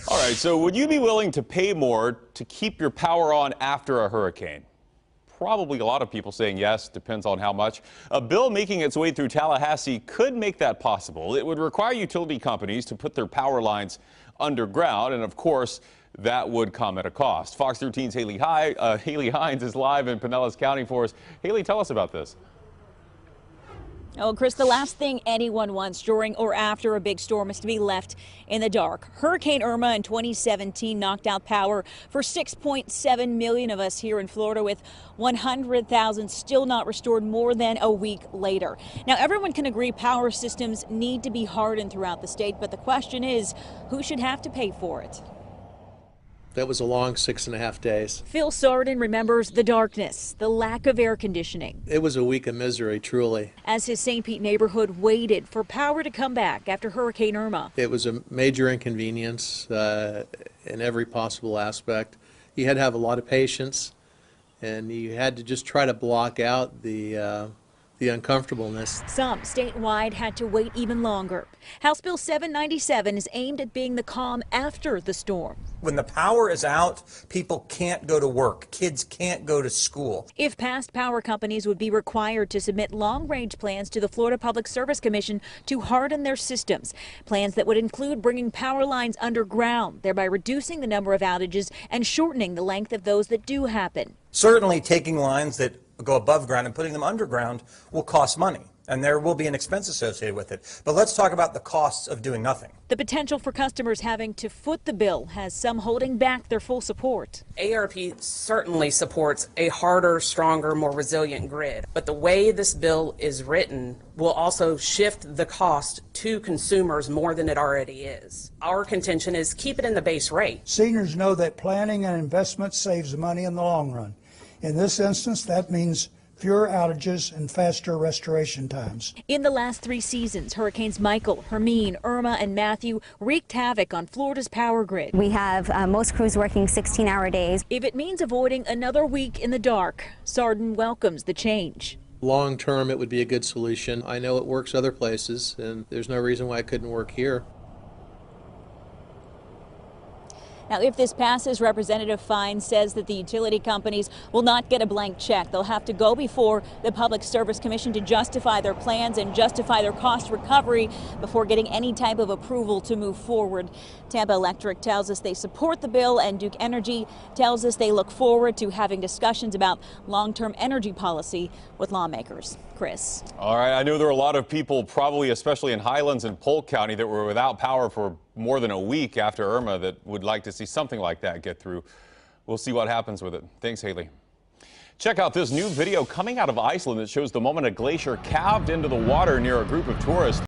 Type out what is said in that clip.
All right, so would you be willing to pay more to keep your power on after a hurricane? Probably a lot of people saying yes, depends on how much. A bill making its way through Tallahassee could make that possible. It would require utility companies to put their power lines underground, and of course, that would come at a cost. Fox 13's Haley Hines is live in Pinellas County for us. Haley, tell us about this. Oh, Chris, the last thing anyone wants during or after a big storm is to be left in the dark. Hurricane Irma in 2017 knocked out power for 6.7 million of us here in Florida, with 100,000 still not restored more than a week later. Now, everyone can agree power systems need to be hardened throughout the state, but the question is, who should have to pay for it? That was a long 6.5 days. Phil Sarden remembers the darkness, the lack of air conditioning. It was a week of misery, truly. As his St. Pete neighborhood waited for power to come back after Hurricane Irma. It was a major inconvenience in every possible aspect. You had to have a lot of patience, and you had to just try to block out the uncomfortableness. Some statewide had to wait even longer. House Bill 797 is aimed at being the calm after the storm. When the power is out, people can't go to work. Kids can't go to school. If passed, power companies would be required to submit long-range plans to the Florida Public Service Commission to harden their systems. Plans that would include bringing power lines underground, thereby reducing the number of outages and shortening the length of those that do happen. Certainly taking lines that go above ground and putting them underground will cost money, and there will be an expense associated with it. But let's talk about the costs of doing nothing. The potential for customers having to foot the bill has some holding back their full support. ARP certainly supports a harder, stronger, more resilient grid. But the way this bill is written will also shift the cost to consumers more than it already is. Our contention is keep it in the base rate. Seniors know that planning and investment saves money in the long run. In this instance, that means fewer outages and faster restoration times. In the last 3 seasons, Hurricanes Michael, Hermine, Irma, and Matthew wreaked havoc on Florida's power grid. We have most crews working 16-hour days. If it means avoiding another week in the dark, Sarden welcomes the change. Long term, it would be a good solution. I know it works other places, and there's no reason why it couldn't work here. Now, if this passes, Representative Fine says that the utility companies will not get a blank check. They'll have to go before the Public Service Commission to justify their plans and justify their cost recovery before getting any type of approval to move forward. Tampa Electric tells us they support the bill, and Duke Energy tells us they look forward to having discussions about long-term energy policy with lawmakers. Chris. All right, I know there are a lot of people, probably especially in Highlands and Polk County, that were without power for more than a week after Irma that would like to see something like that get through. We'll see what happens with it. Thanks, Haley. Check out this new video coming out of Iceland that shows the moment a glacier calved into the water near a group of tourists.